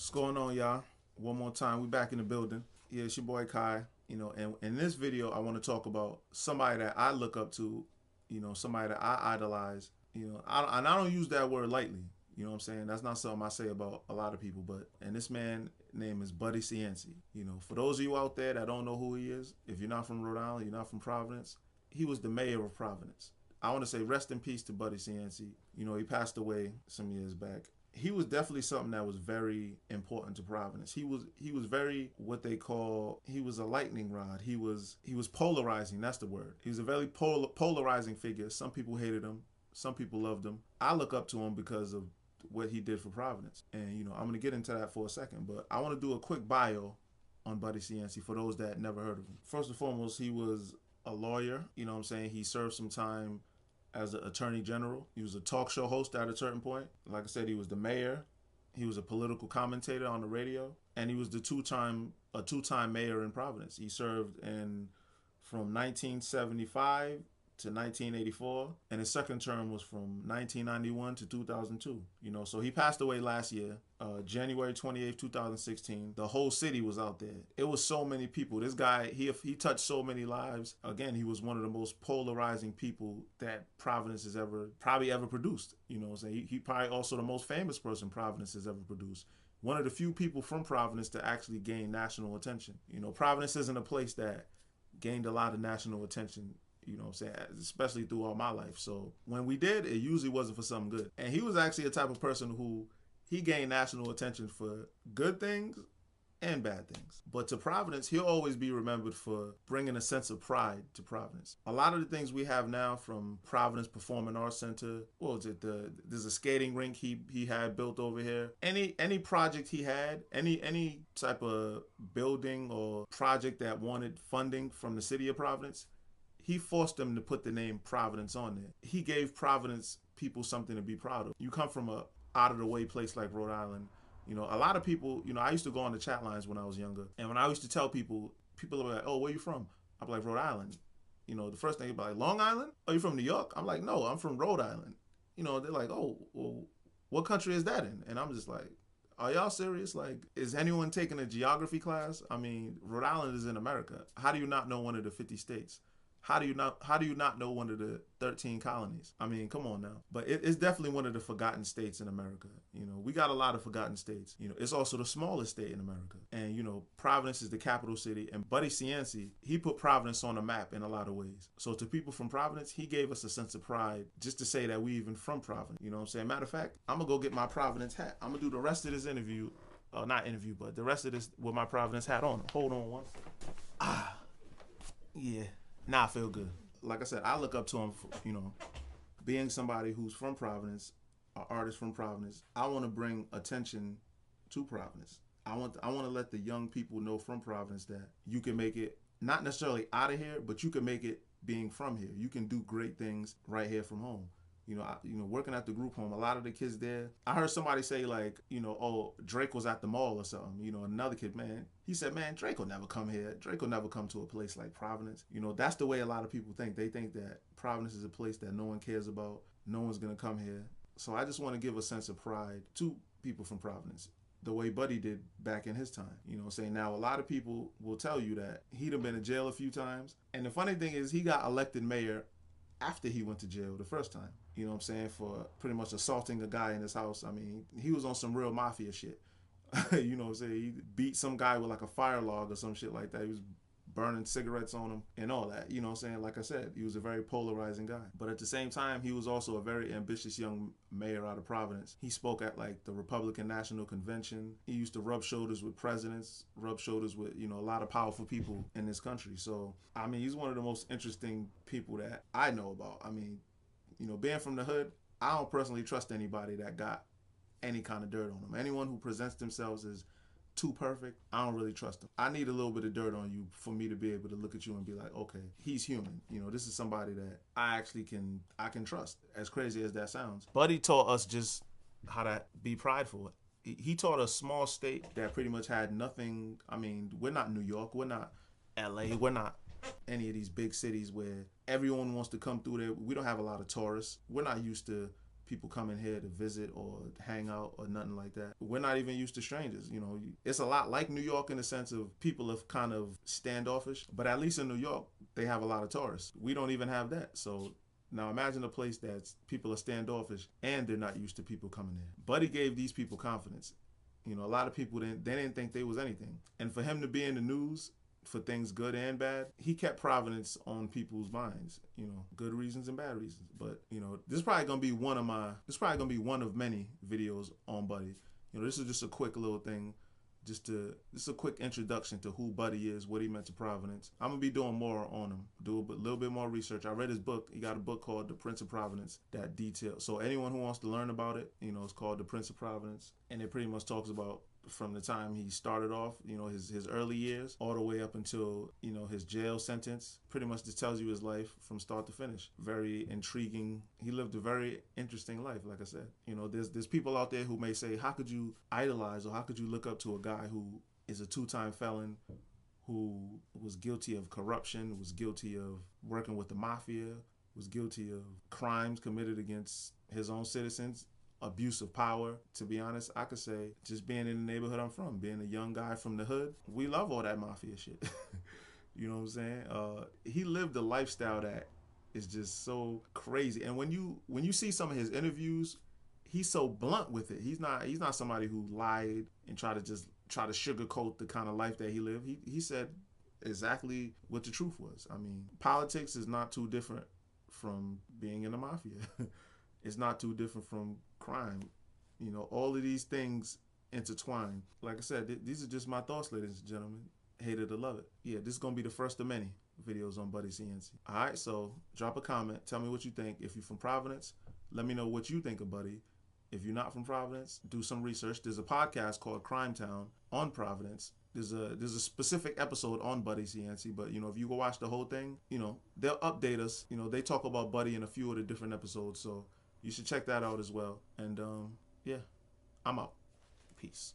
What's going on, y'all? One more time, we back in the building. Yeah, it's your boy Kai. And in this video, I want to talk about somebody that I look up to. Somebody that I idolize. And I don't use that word lightly. You know what I'm saying? That's not something I say about a lot of people. And this man name is Buddy Cianci. For those of you out there that don't know who he is, if you're not from Rhode Island, you're not from Providence, he was the mayor of Providence. I want to say rest in peace to Buddy Cianci. He passed away some years back. He was definitely something that was very important to Providence. He was very what they call, he was a lightning rod. He was polarizing. That's the word. He was a very polarizing figure. Some people hated him. Some people loved him. I look up to him because of what he did for Providence. And I'm going to get into that for a second, but I want to do a quick bio on Buddy Cianci for those that never heard of him. First and foremost, he was a lawyer. He served some time as an attorney general. He was a talk show host at a certain point. Like I said, he was the mayor. He was a political commentator on the radio, and he was a two-time mayor in Providence. He served from 1975 to 1984, and his second term was from 1991 to 2002. So he passed away last year, January 28th, 2016. The whole city was out there. It was so many people. This guy, he touched so many lives. Again, he was one of the most polarizing people that Providence has probably ever produced. He probably also the most famous person Providence has ever produced. One of the few people from Providence to actually gain national attention. Providence isn't a place that gained a lot of national attention, especially throughout my life. So when we did, it usually wasn't for something good. And he was actually a type of person who he gained national attention for good things and bad things. But to Providence, he'll always be remembered for bringing a sense of pride to Providence. A lot of the things we have now, from Providence Performing Arts Center, there's a skating rink he had built over here. Any project he had, any type of building or project that wanted funding from the city of Providence, he forced them to put the name Providence on there. He gave Providence people something to be proud of. You come from a out-of-the-way place like Rhode Island. A lot of people, I used to go on the chat lines when I was younger. And when I used to tell people were like, oh, where you from? I'm like, Rhode Island. The first thing, they'd be like, Long Island? Oh, you from New York? I'm like, no, I'm from Rhode Island. They're like, oh, well, what country is that in? And I'm just like, are y'all serious? Like, is anyone taking a geography class? I mean, Rhode Island is in America. How do you not know one of the 50 states? How do you not know one of the 13 colonies? I mean, come on now. But it's definitely one of the forgotten states in America. We got a lot of forgotten states. It's also the smallest state in America. And, Providence is the capital city. And Buddy Cianci, he put Providence on the map in a lot of ways. So to people from Providence, he gave us a sense of pride just to say that we even from Providence. You know what I'm saying? Matter of fact, I'm going to go get my Providence hat. I'm going to do the rest of this interview. Not interview, but the rest of this with my Providence hat on. Hold on one second. Yeah. Now I feel good. Like I said, I look up to him for, being somebody who's from Providence, an artist from Providence. I want to bring attention to Providence. I want to let the young people know from Providence that you can make it, not necessarily out of here, but you can make it being from here. You can do great things right here from home. Working at the group home, a lot of the kids there, I heard somebody say like, oh, Drake was at the mall or something. Another kid, man, he said, man, Drake will never come here. Drake will never come to a place like Providence. That's the way a lot of people think. They think that Providence is a place that no one cares about. No one's going to come here. So I just want to give a sense of pride to people from Providence, the way Buddy did back in his time. Saying now a lot of people will tell you that he'd have been in jail a few times. And the funny thing is he got elected mayor after he went to jail the first time. For pretty much assaulting a guy in his house. I mean, he was on some real mafia shit. He beat some guy with like a fire log or some shit like that. He was burning cigarettes on him and all that. Like I said, he was a very polarizing guy. But at the same time, he was also a very ambitious young mayor out of Providence. He spoke at like the Republican National Convention. He used to rub shoulders with presidents, rub shoulders with, a lot of powerful people in this country. So, I mean, he's one of the most interesting people that I know about. I mean, being from the hood, I don't personally trust anybody that got any kind of dirt on them. Anyone who presents themselves as too perfect, I don't really trust them. I need a little bit of dirt on you for me to be able to look at you and be like, okay, he's human. This is somebody that I can trust, as crazy as that sounds. Buddy taught us just how to be prideful. He taught a small state that pretty much had nothing. I mean, we're not New York, we're not LA, we're not any of these big cities where everyone wants to come through there. We don't have a lot of tourists. We're not used to people coming here to visit or hang out or nothing like that. We're not even used to strangers. You know, it's a lot like New York in the sense of people are kind of standoffish, but at least in New York, they have a lot of tourists. We don't even have that. So now imagine a place that's people are standoffish and they're not used to people coming there. Buddy gave these people confidence. You know, a lot of people didn't think they was anything. And for him to be in the news for things good and bad, he kept Providence on people's minds, you know, good reasons and bad reasons. But, you know, this is probably gonna be one of many videos on Buddy. You know, this is just a quick little thing, this is a quick introduction to who Buddy is, what he meant to Providence. I'm gonna be doing more on him, do a little bit more research. I read his book. He got a book called The Prince of Providence that details. So anyone who wants to learn about it, you know, it's called The Prince of Providence, and it pretty much talks about from the time he started off, you know, his early years, all the way up until, you know, his jail sentence. Pretty much just tells you his life from start to finish. Very intriguing. He lived a very interesting life, like I said. You know, there's people out there who may say, how could you idolize or how could you look up to a guy who is a 2-time felon, who was guilty of corruption, was guilty of working with the mafia, was guilty of crimes committed against his own citizens, abuse of power. To be honest, I could say just being in the neighborhood I'm from, being a young guy from the hood, we love all that mafia shit. You know what I'm saying? He lived a lifestyle that is just so crazy. And when you see some of his interviews, he's so blunt with it. He's not somebody who lied and try to sugarcoat the kind of life that he lived. He said exactly what the truth was. I mean, politics is not too different from being in the mafia. It's not too different from crime. You know, all of these things intertwine. Like I said, these are just my thoughts, ladies and gentlemen. Hate it or love it. Yeah, this is going to be the first of many videos on Buddy Cianci. All right, so drop a comment. Tell me what you think. If you're from Providence, let me know what you think of Buddy. If you're not from Providence, do some research. There's a podcast called Crime Town on Providence. There's a specific episode on Buddy Cianci, but, you know, if you go watch the whole thing, you know, they'll update us. You know, they talk about Buddy in a few of the different episodes, so you should check that out as well. And yeah, I'm out. Peace.